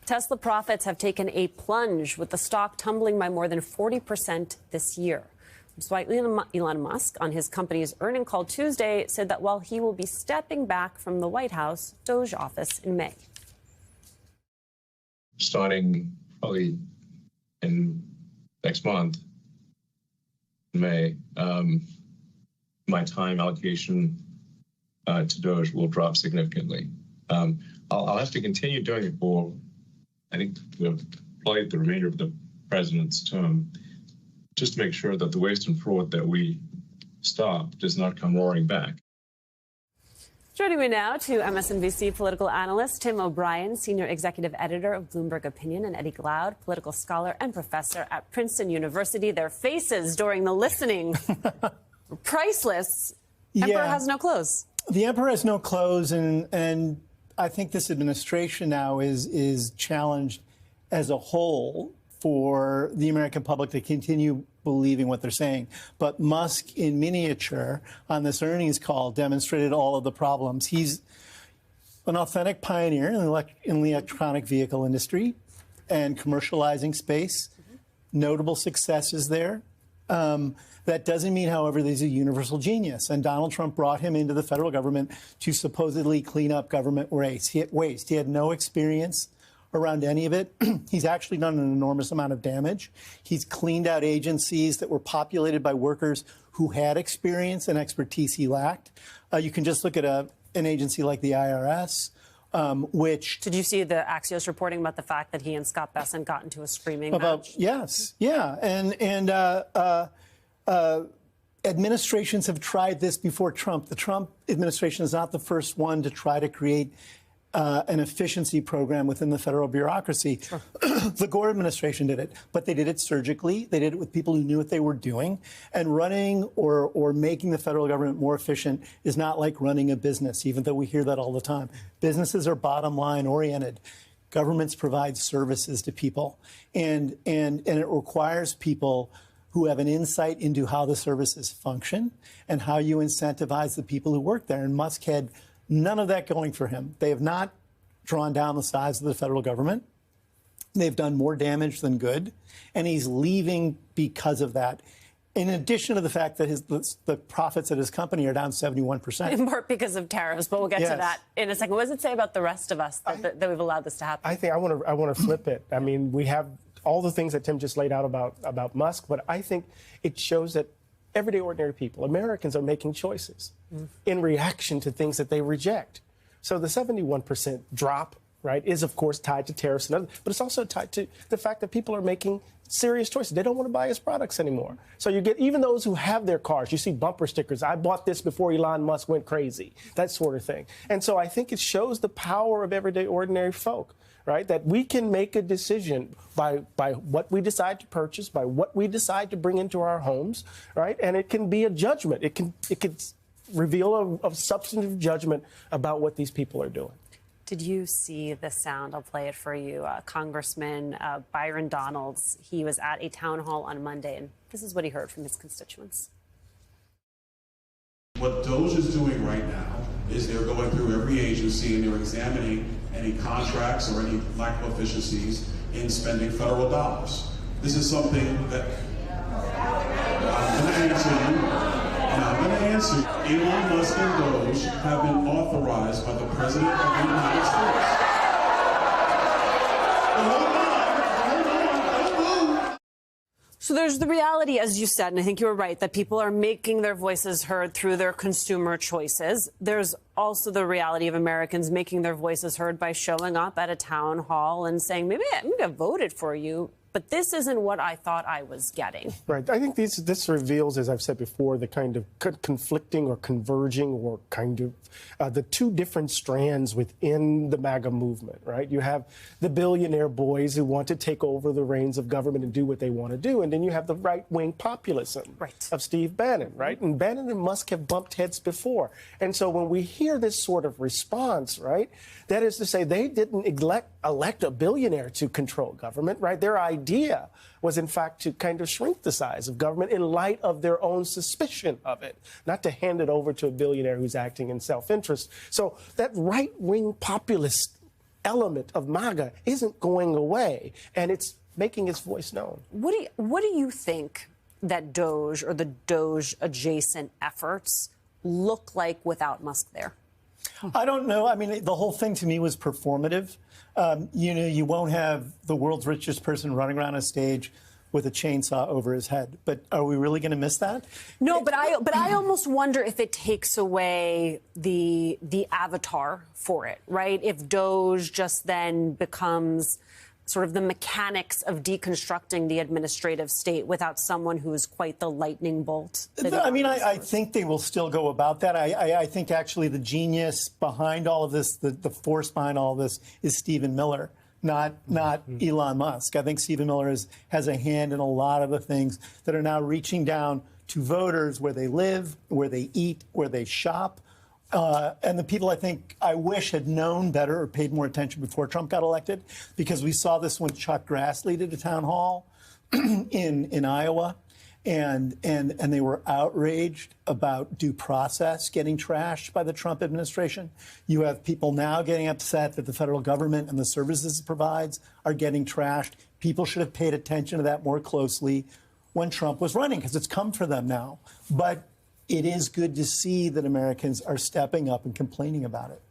Tesla profits have taken a plunge, with the stock tumbling by more than 40% this year. That's why Elon Musk, on his company's earnings call Tuesday, said that while he will be stepping back from the White House DOGE office in May. Starting probably in next month, May, my time allocation to DOGE will drop significantly. I'll have to continue doing it for, I think, probably the remainder of the president's term, just to make sure that the waste and fraud that we stop does not come roaring back. Joining me now to MSNBC political analyst Tim O'Brien, senior executive editor of Bloomberg Opinion, and Eddie Glaude, political scholar and professor at Princeton University. Their faces during the listening priceless. Emperor has no clothes. The emperor has no clothes, and I think this administration now is challenged as a whole for the American public to continue believing what they're saying. But Musk, in miniature, on this earnings call, demonstrated all of the problems. He's an authentic pioneer in the electronic vehicle industry and commercializing space. Notable successes there. That doesn't mean, however, that he's a universal genius. And Donald Trump brought him into the federal government to supposedly clean up government waste. He had no experience around any of it. He's actually done an enormous amount of damage. He's cleaned out agencies that were populated by workers who had experience and expertise he lacked. You can just look at an agency like the IRS, which... Did you see the Axios reporting about the fact that he and Scott Bessent got into a screaming match? Yes, yeah. And administrations have tried this before Trump. The Trump administration is not the first one to try to create an efficiency program within the federal bureaucracy. Sure. The Gore administration did it, but they did it surgically. They did it with people who knew what they were doing. And running or making the federal government more efficient is not like running a business, even though we hear that all the time. Businesses are bottom line oriented. Governments provide services to people, and it requires people who have an insight into how the services function and how you incentivize the people who work there. And Musk had none of that going for him. They have not drawn down the size of the federal government. They've done more damage than good, and he's leaving because of that. In addition to the fact that the profits at his company are down 71%. In part because of tariffs, but we'll get to that in a second. What does it say about the rest of us that we've allowed this to happen? I think I want to flip it. I mean, we have all the things that Tim just laid out about Musk, but I think it shows that everyday ordinary people, Americans, are making choices in reaction to things that they reject. So the 71% drop, right, is of course tied to tariffs and other, but it's also tied to the fact that people are making serious choices. They don't want to buy his products anymore. So you get even those who have their cars. You see bumper stickers. I bought this before Elon Musk went crazy. That sort of thing. And so I think it shows the power of everyday ordinary folk, right? That we can make a decision by what we decide to purchase, by what we decide to bring into our homes, right? And it can be a judgment. It can reveal a substantive judgment about what these people are doing. Did you see the sound? I'll play it for you. Congressman Byron Donalds, he was at a town hall on Monday, and this is what he heard from his constituents. What DOGE is doing right now is they're going through every agency and they're examining any contracts or any lack of efficiencies in spending federal dollars. This is something that I'm going to answer you. Elon Musk and DOGE have been authorized by the President of the United States. So there's the reality, as you said, and I think you were right, that people are making their voices heard through their consumer choices. There's also the reality of Americans making their voices heard by showing up at a town hall and saying, maybe I voted for you, but this isn't what I thought I was getting. Right. I think this reveals, as I've said before, the kind of conflicting or converging or kind of the two different strands within the MAGA movement, right? You have the billionaire boys who want to take over the reins of government and do what they want to do. And then you have the right-wing populism of Steve Bannon, right? And Bannon and Musk have bumped heads before. And so when we hear this sort of response, right, that is to say they didn't elect a billionaire to control government, right? Their idea was, in fact, to kind of shrink the size of government in light of their own suspicion of it, not to hand it over to a billionaire who's acting in self-interest. So that right-wing populist element of MAGA isn't going away, and it's making its voice known. What do you think that Doge or the Doge adjacent efforts look like without Musk there? I don't know. I mean, the whole thing to me was performative. You won't have the world's richest person running around a stage with a chainsaw over his head. But are we really going to miss that? No, but I almost wonder if it takes away the avatar for it, right? If Doge just then becomes sort of the mechanics of deconstructing the administrative state without someone who is quite the lightning bolt. I mean, I think they will still go about that. I think actually the genius behind all of this, the force behind all of this, is Stephen Miller, not Elon Musk. I think Stephen Miller has a hand in a lot of the things that are now reaching down to voters where they live, where they eat, where they shop. And the people I wish had known better or paid more attention before Trump got elected, because we saw this when Chuck Grassley did a town hall in Iowa, and they were outraged about due process getting trashed by the Trump administration. You have people now getting upset that the federal government and the services it provides are getting trashed. People should have paid attention to that more closely when Trump was running, because it's come for them now. But it is good to see that Americans are stepping up and complaining about it.